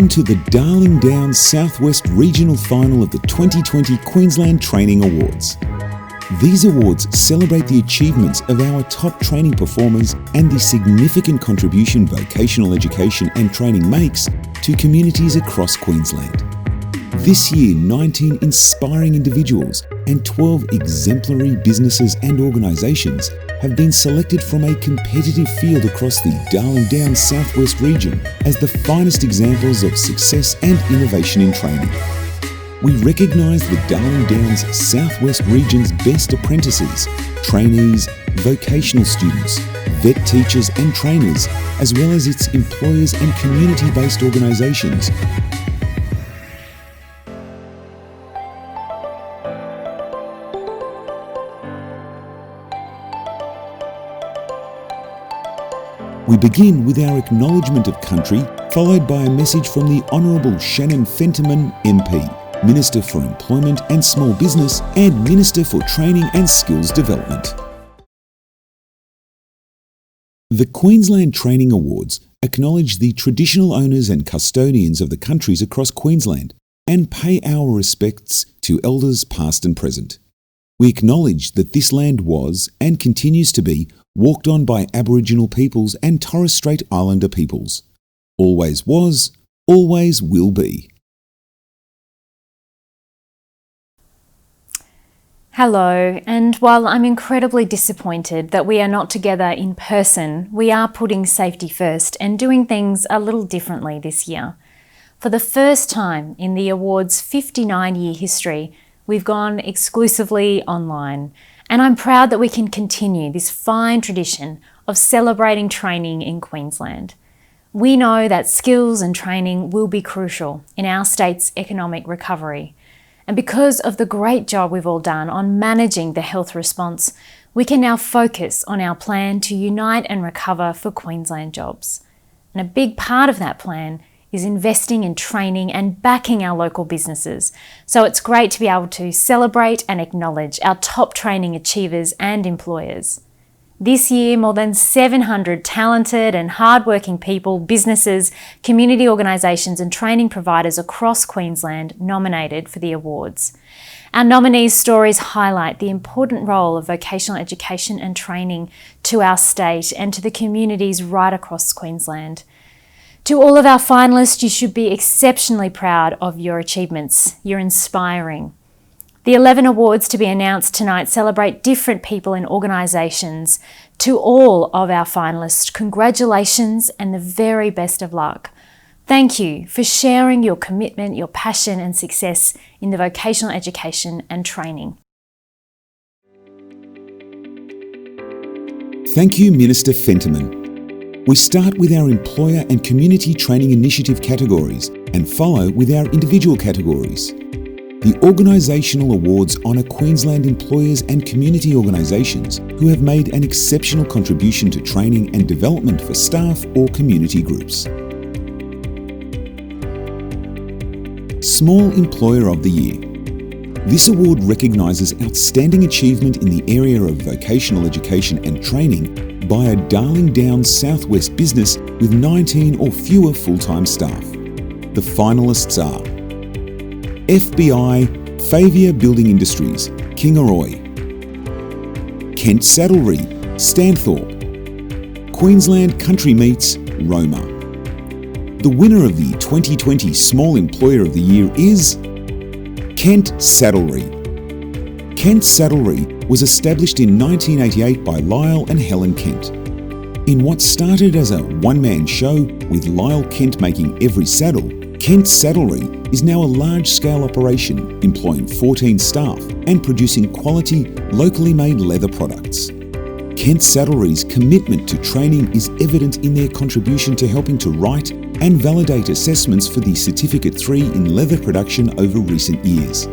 Welcome to the Darling Downs Southwest Regional Final of the 2020 Queensland Training Awards. These awards celebrate the achievements of our top training performers and the significant contribution vocational education and training makes to communities across Queensland. This year, 19 inspiring individuals and 12 exemplary businesses and organisations have been selected from a competitive field across the Darling Downs Southwest region as the finest examples of success and innovation in training. We recognise the Darling Downs Southwest region's best apprentices, trainees, vocational students, vet teachers and trainers, as well as its employers and community-based organisations. We begin with our acknowledgement of country, followed by a message from the Honourable Shannon Fentiman, MP, Minister for Employment and Small Business and Minister for Training and Skills Development. The Queensland Training Awards acknowledge the traditional owners and custodians of the countries across Queensland and pay our respects to elders past and present. We acknowledge that this land was and continues to be walked on by Aboriginal peoples and Torres Strait Islander peoples. Always was, always will be. Hello, and while I'm incredibly disappointed that we are not together in person, we are putting safety first and doing things a little differently this year. For the first time in the awards' 59-year history, we've gone exclusively online, and I'm proud that we can continue this fine tradition of celebrating training in Queensland. We know that skills and training will be crucial in our state's economic recovery. And because of the great job we've all done on managing the health response, we can now focus on our plan to unite and recover for Queensland jobs. And a big part of that plan is investing in training and backing our local businesses. So it's great to be able to celebrate and acknowledge our top training achievers and employers. This year, more than 700 talented and hardworking people, businesses, community organisations and training providers across Queensland nominated for the awards. Our nominees' stories highlight the important role of vocational education and training to our state and to the communities right across Queensland. To all of our finalists, you should be exceptionally proud of your achievements. You're inspiring. The 11 awards to be announced tonight celebrate different people and organisations. To all of our finalists, congratulations and the very best of luck. Thank you for sharing your commitment, your passion and success in the vocational education and training. Thank you, Minister Fentiman. We start with our Employer and Community Training Initiative categories and follow with our individual categories. The organisational awards honour Queensland employers and community organisations who have made an exceptional contribution to training and development for staff or community groups. Small Employer of the Year. This award recognises outstanding achievement in the area of vocational education and training by a Darling Downs Southwest business with 19 or fewer full-time staff. The finalists are FBI Favia Building Industries, Kingaroy; Kent Saddlery, Stanthorpe; Queensland Country Meats, Roma. The winner of the 2020 Small Employer of the Year is Kent Saddlery. Kent Saddlery was established in 1988 by Lyle and Helen Kent. In what started as a one-man show with Lyle Kent making every saddle, Kent Saddlery is now a large-scale operation employing 14 staff and producing quality, locally made leather products. Kent Saddlery's commitment to training is evident in their contribution to helping to write and validate assessments for the Certificate 3 in leather production over recent years.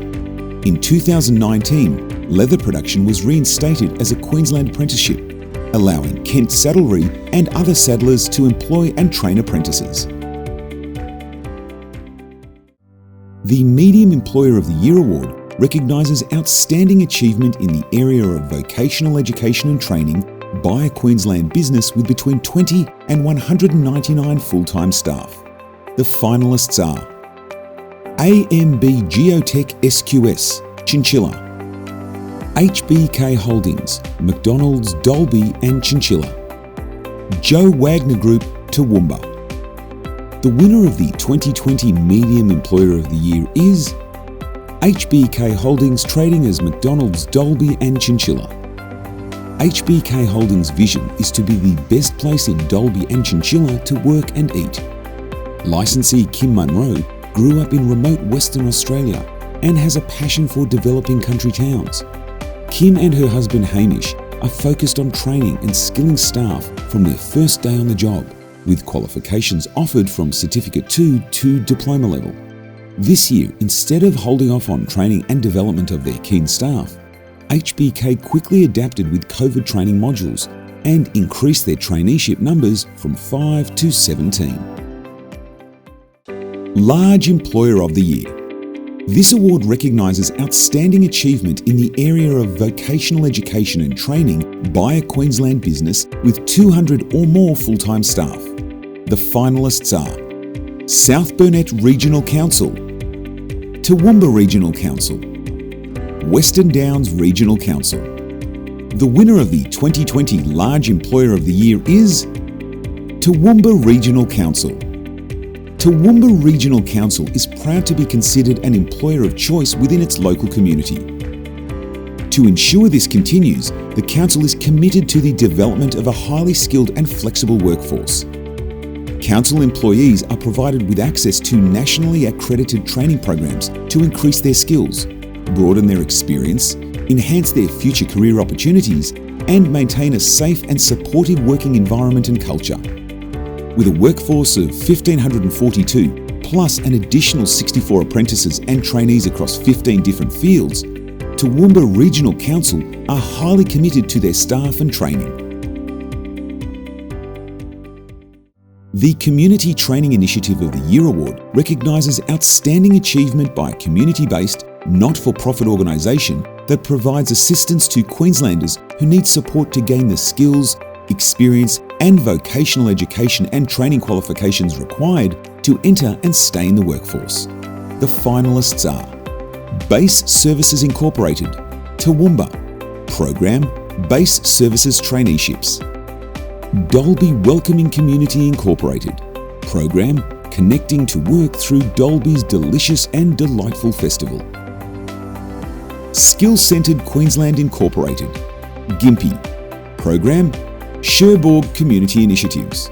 In 2019, leather production was reinstated as a Queensland apprenticeship, allowing Kent Saddlery and other saddlers to employ and train apprentices. The Medium Employer of the Year Award recognises outstanding achievement in the area of vocational education and training by a Queensland business with between 20 and 199 full-time staff. The finalists are AMB Geotech SQS, Chinchilla; HBK Holdings, McDonald's, Dalby and Chinchilla; Joe Wagner Group, Toowoomba. The winner of the 2020 Medium Employer of the Year is HBK Holdings, trading as McDonald's, Dalby and Chinchilla. HBK Holdings' vision is to be the best place in Dalby and Chinchilla to work and eat. Licensee Kim Munro grew up in remote Western Australia and has a passion for developing country towns. Kim and her husband Hamish are focused on training and skilling staff from their first day on the job, with qualifications offered from Certificate 2 to diploma level. This year, instead of holding off on training and development of their keen staff, HBK quickly adapted with COVID training modules and increased their traineeship numbers from 5 to 17. Large Employer of the Year. This award recognises outstanding achievement in the area of vocational education and training by a Queensland business with 200 or more full-time staff. The finalists are South Burnett Regional Council, Toowoomba Regional Council, Western Downs Regional Council. The winner of the 2020 Large Employer of the Year is Toowoomba Regional Council. Toowoomba Regional Council is proud to be considered an employer of choice within its local community. To ensure this continues, the council is committed to the development of a highly skilled and flexible workforce. Council employees are provided with access to nationally accredited training programs to increase their skills, broaden their experience, enhance their future career opportunities, and maintain a safe and supportive working environment and culture. With a workforce of 1,542 plus an additional 64 apprentices and trainees across 15 different fields, Toowoomba Regional Council are highly committed to their staff and training. The Community Training Initiative of the Year Award recognises outstanding achievement by a community-based, not-for-profit organisation that provides assistance to Queenslanders who need support to gain the skills, experience and vocational education and training qualifications required to enter and stay in the workforce. The finalists are Base Services Incorporated, Toowoomba, Program Base Services Traineeships; Dalby Welcoming Community Incorporated, Program Connecting to Work through Dalby's delicious and delightful festival; Skills Centred Queensland Incorporated, Gympie, Program Cherbourg Community Initiatives.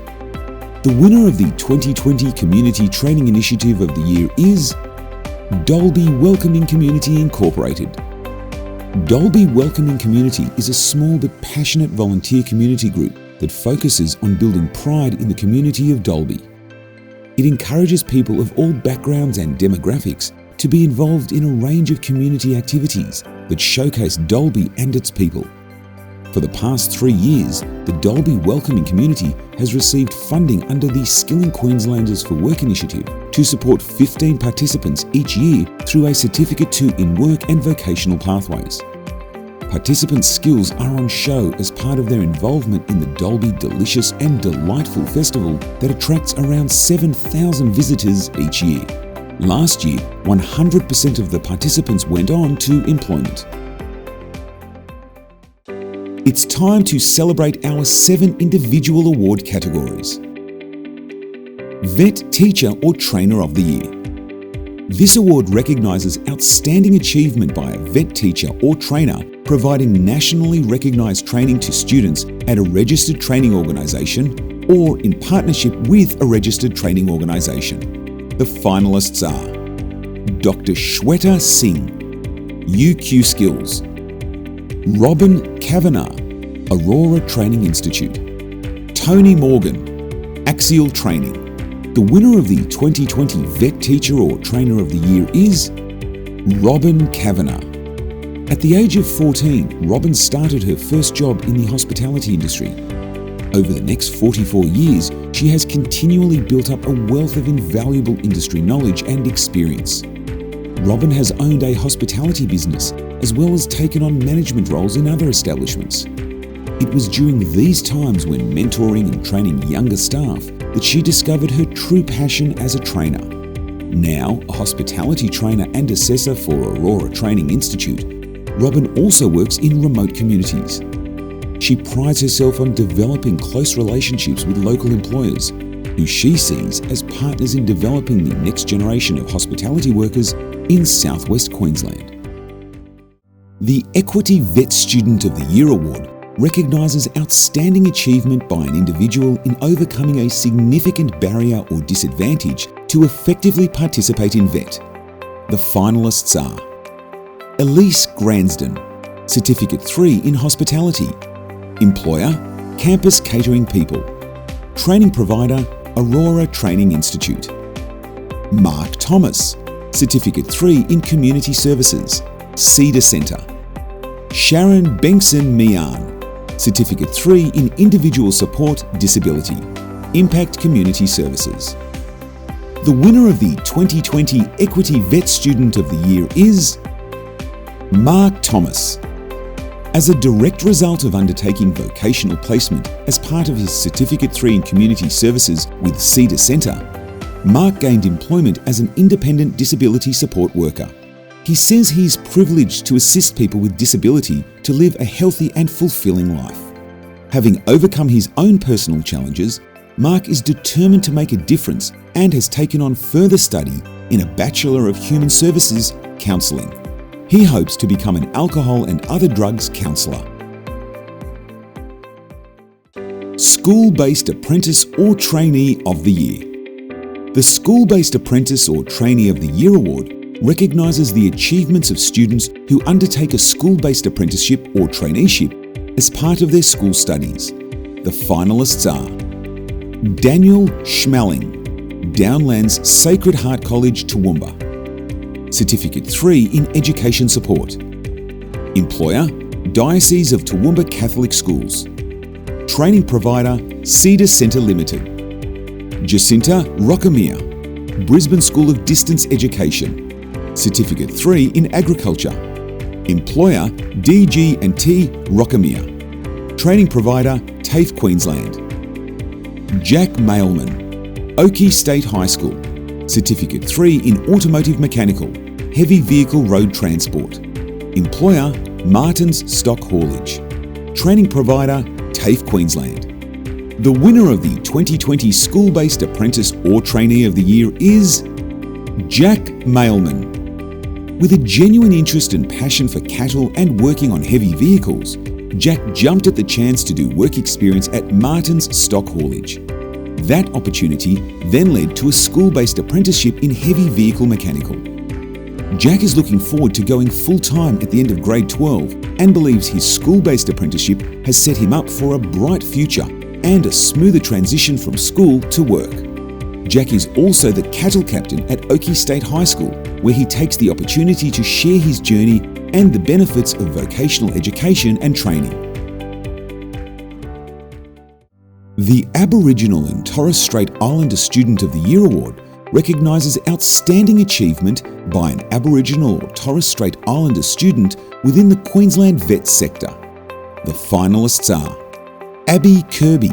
The winner of the 2020 Community Training Initiative of the Year is Dalby Welcoming Community Incorporated. Dalby Welcoming Community is a small but passionate volunteer community group that focuses on building pride in the community of Dalby. It encourages people of all backgrounds and demographics to be involved in a range of community activities that showcase Dalby and its people. For the past 3 years, the Dalby Welcoming Community has received funding under the Skilling Queenslanders for Work initiative to support 15 participants each year through a Certificate 2 in Work and Vocational Pathways. Participants' skills are on show as part of their involvement in the Dalby Delicious and Delightful Festival that attracts around 7,000 visitors each year. Last year, 100% of the participants went on to employment. It's time to celebrate our 7 individual award categories. Vet Teacher or Trainer of the Year. This award recognises outstanding achievement by a vet teacher or trainer providing nationally recognised training to students at a registered training organisation or in partnership with a registered training organisation. The finalists are Dr. Shweta Singh, UQ Skills; Robin Kavanagh, Aurora Training Institute; Tony Morgan, Axial Training. The winner of the 2020 Vet Teacher or Trainer of the Year is Robin Kavanagh. At the age of 14, Robin started her first job in the hospitality industry. Over the next 44 years, she has continually built up a wealth of invaluable industry knowledge and experience. Robin has owned a hospitality business as well as taken on management roles in other establishments. It was during these times when mentoring and training younger staff that she discovered her true passion as a trainer. Now a hospitality trainer and assessor for Aurora Training Institute, Robin also works in remote communities. She prides herself on developing close relationships with local employers, who she sees as partners in developing the next generation of hospitality workers in southwest Queensland. The Equity Vet Student of the Year Award recognises outstanding achievement by an individual in overcoming a significant barrier or disadvantage to effectively participate in VET. The finalists are Elise Gransden, Certificate 3 in Hospitality. Employer, Campus Catering People. Training provider, Aurora Training Institute. Mark Thomas, Certificate 3 in Community Services, Cedar Centre. Sharon Bengson Mian, Certificate 3 in Individual Support Disability, Impact Community Services. The winner of the 2020 Equity Vet Student of the Year is Mark Thomas. As a direct result of undertaking vocational placement as part of his Certificate 3 in Community Services with Cedar Centre, Mark gained employment as an independent disability support worker. He says he is privileged to assist people with disability to live a healthy and fulfilling life. Having overcome his own personal challenges, Mark is determined to make a difference and has taken on further study in a Bachelor of Human Services Counselling. He hopes to become an alcohol and other drugs counsellor. School-Based Apprentice or Trainee of the Year. The School-Based Apprentice or Trainee of the Year Award recognises the achievements of students who undertake a school-based apprenticeship or traineeship as part of their school studies. The finalists are Daniel Schmeling, Downlands Sacred Heart College, Toowoomba. Certificate 3 in Education Support. Employer, Diocese of Toowoomba Catholic Schools. Training provider, Cedar Centre Limited. Jacinta Rockamere, Brisbane School of Distance Education. Certificate 3 in Agriculture. Employer, DG&T Rockamere. Training provider, TAFE Queensland. Jack Mailman, Oakey State High School. Certificate 3 in Automotive Mechanical, Heavy Vehicle Road Transport. Employer, Martin's Stock Haulage. Training provider, TAFE Queensland. The winner of the 2020 School-Based Apprentice or Trainee of the Year is Jack Mailman. With a genuine interest and passion for cattle and working on heavy vehicles, Jack jumped at the chance to do work experience at Martin's Stock Haulage. That opportunity then led to a school-based apprenticeship in heavy vehicle mechanical. Jack is looking forward to going full-time at the end of grade 12 and believes his school-based apprenticeship has set him up for a bright future and a smoother transition from school to work. Jack is also the cattle captain at Oakey State High School, where he takes the opportunity to share his journey and the benefits of vocational education and training. The Aboriginal and Torres Strait Islander Student of the Year Award recognises outstanding achievement by an Aboriginal or Torres Strait Islander student within the Queensland vet sector. The finalists are Abby Kirby,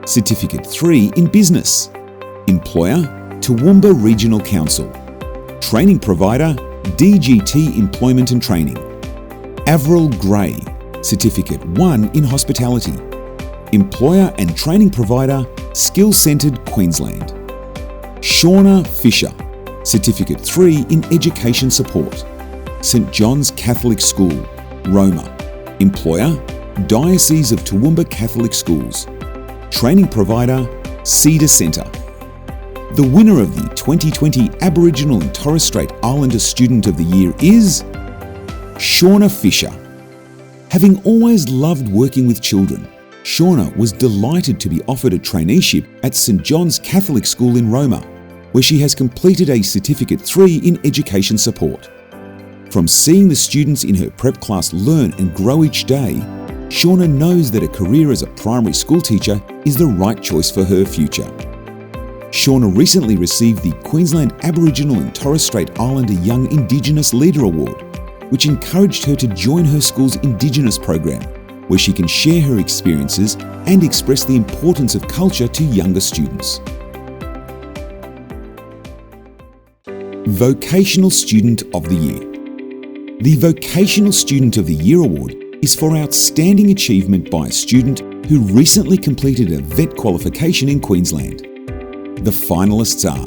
Certificate 3 in Business. Employer, Toowoomba Regional Council. Training provider, DGT Employment and Training. Avril Gray, Certificate 1 in Hospitality. Employer and training provider, Skill Centred Queensland. Shauna Fisher, Certificate 3 in Education Support. St John's Catholic School, Roma. Employer, Diocese of Toowoomba Catholic Schools. Training provider, Cedar Centre. The winner of the 2020 Aboriginal and Torres Strait Islander Student of the Year is Shauna Fisher. Having always loved working with children, Shauna was delighted to be offered a traineeship at St John's Catholic School in Roma, where she has completed a Certificate 3 in Education Support. From seeing the students in her prep class learn and grow each day, Shauna knows that a career as a primary school teacher is the right choice for her future. Shauna recently received the Queensland Aboriginal and Torres Strait Islander Young Indigenous Leader Award, which encouraged her to join her school's Indigenous program, where she can share her experiences and express the importance of culture to younger students. Vocational Student of the Year. The Vocational Student of the Year award is for outstanding achievement by a student who recently completed a VET qualification in Queensland. The finalists are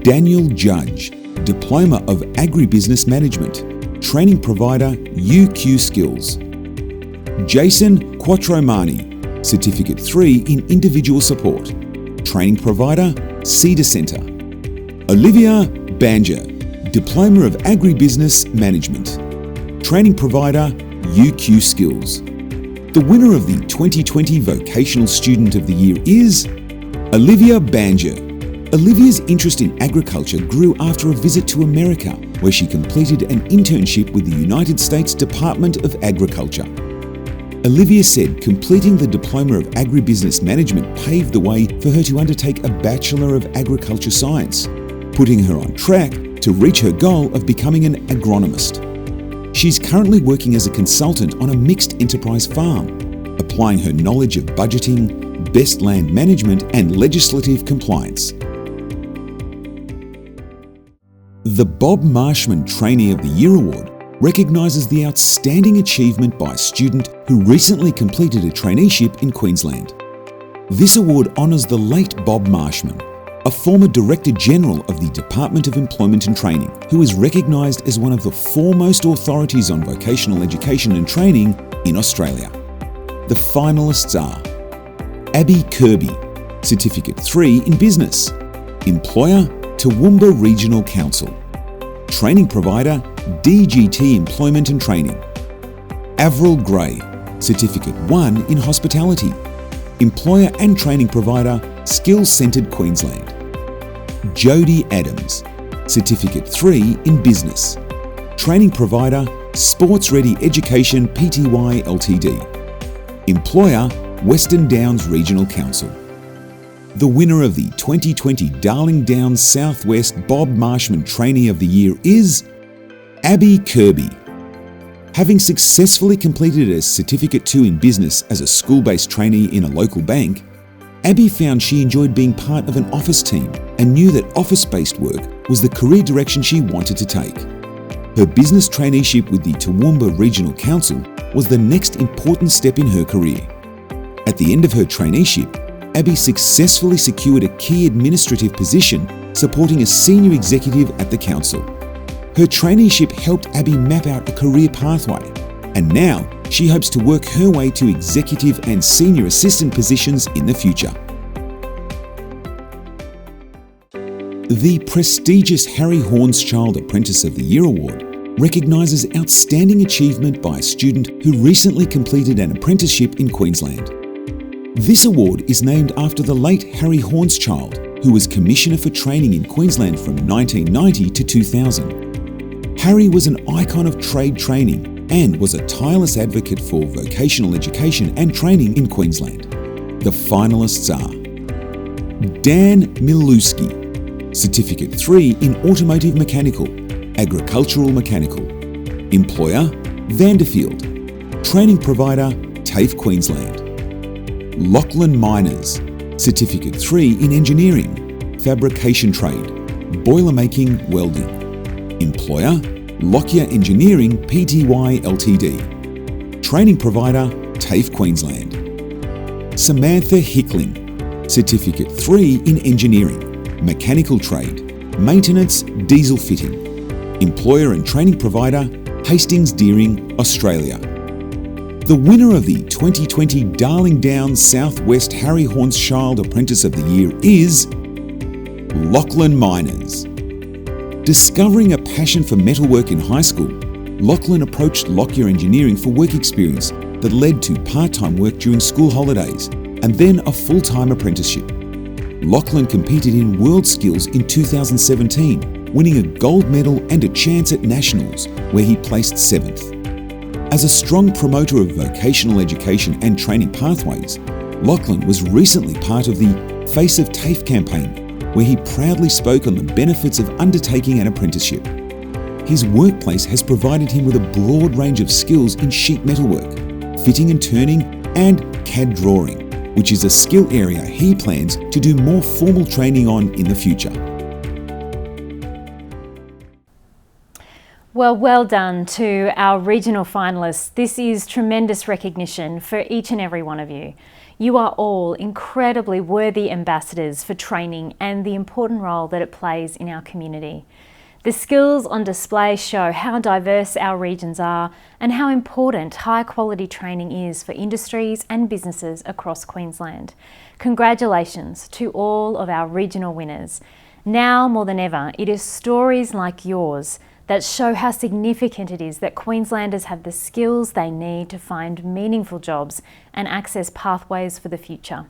Daniel Judge, Diploma of Agribusiness Management, Training Provider UQ Skills. Jason Quattromani, Certificate 3 in Individual Support, Training Provider Cedar Centre. Olivia Banja, Diploma of Agribusiness Management, Training Provider UQ Skills. The winner of the 2020 Vocational Student of the Year is Olivia Banja. Olivia's interest in agriculture grew after a visit to America, where she completed an internship with the United States Department of Agriculture. Olivia said completing the Diploma of Agribusiness Management paved the way for her to undertake a Bachelor of Agriculture Science, putting her on track to reach her goal of becoming an agronomist. She's currently working as a consultant on a mixed enterprise farm, applying her knowledge of budgeting, best land management, and legislative compliance. The Bob Marshman Trainee of the Year award recognises the outstanding achievement by a student who recently completed a traineeship in Queensland. This award honours the late Bob Marshman, a former Director General of the Department of Employment and Training, who is recognised as one of the foremost authorities on vocational education and training in Australia. The finalists are Abby Kirby, Certificate 3 in Business, Employer Toowoomba Regional Council, Training Provider DGT Employment and Training. Avril Gray, Certificate 1 in Hospitality, Employer and Training Provider Skills Centred Queensland. Jody Adams, Certificate 3 in Business, Training Provider Sports Ready Education Pty Ltd, Employer Western Downs Regional Council. The winner of the 2020 Darling Downs Southwest Bob Marshman Trainee of the Year is Abby Kirby. Having successfully completed a Certificate 2 in Business as a school-based trainee in a local bank, Abby found she enjoyed being part of an office team and knew that office-based work was the career direction she wanted to take. Her business traineeship with the Toowoomba Regional Council was the next important step in her career. At the end of her traineeship, Abby successfully secured a key administrative position supporting a senior executive at the council. Her traineeship helped Abby map out a career pathway, and now she hopes to work her way to executive and senior assistant positions in the future. The prestigious Harry Hornschild Apprentice of the Year award recognises outstanding achievement by a student who recently completed an apprenticeship in Queensland. This award is named after the late Harry Hornschild, who was Commissioner for Training in Queensland from 1990 to 2000. Harry was an icon of trade training and was a tireless advocate for vocational education and training in Queensland. The finalists are Dan Milewski, Certificate 3 in Automotive Mechanical, Agricultural Mechanical, Employer Vanderfield, Training Provider TAFE Queensland. Lachlan Miners, Certificate 3 in Engineering, Fabrication Trade, Boilermaking Welding, Employer Lockyer Engineering Pty Ltd, Training Provider TAFE Queensland. Samantha Hickling, Certificate 3 in Engineering, Mechanical Trade, Maintenance Diesel Fitting, Employer and Training Provider Hastings Deering, Australia. The winner of the 2020 Darling Downs Southwest Harry Hornschild Apprentice of the Year is Lachlan Miners. Discovering a passion for metalwork in high school, Lachlan approached Lockyer Engineering for work experience that led to part-time work during school holidays and then a full-time apprenticeship. Lachlan competed in World Skills in 2017, winning a gold medal and a chance at Nationals, where he placed 7th. As a strong promoter of vocational education and training pathways, Lachlan was recently part of the Face of TAFE campaign, where he proudly spoke on the benefits of undertaking an apprenticeship. His workplace has provided him with a broad range of skills in sheet metal work, fitting and turning, and CAD drawing, which is a skill area he plans to do more formal training on in the future. Well done to our regional finalists. This is tremendous recognition for each and every one of you. You are all incredibly worthy ambassadors for training and the important role that it plays in our community. The skills on display show how diverse our regions are and how important high quality training is for industries and businesses across Queensland. Congratulations to all of our regional winners. Now more than ever, it is stories like yours that show how significant it is that Queenslanders have the skills they need to find meaningful jobs and access pathways for the future.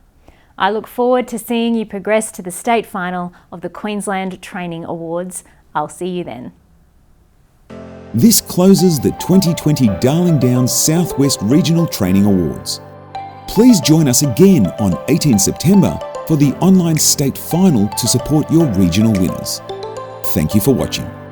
I look forward to seeing you progress to the state final of the Queensland Training Awards. I'll see you then. This closes the 2020 Darling Downs Southwest Regional Training Awards. Please join us again on 18 September for the online state final to support your regional winners. Thank you for watching.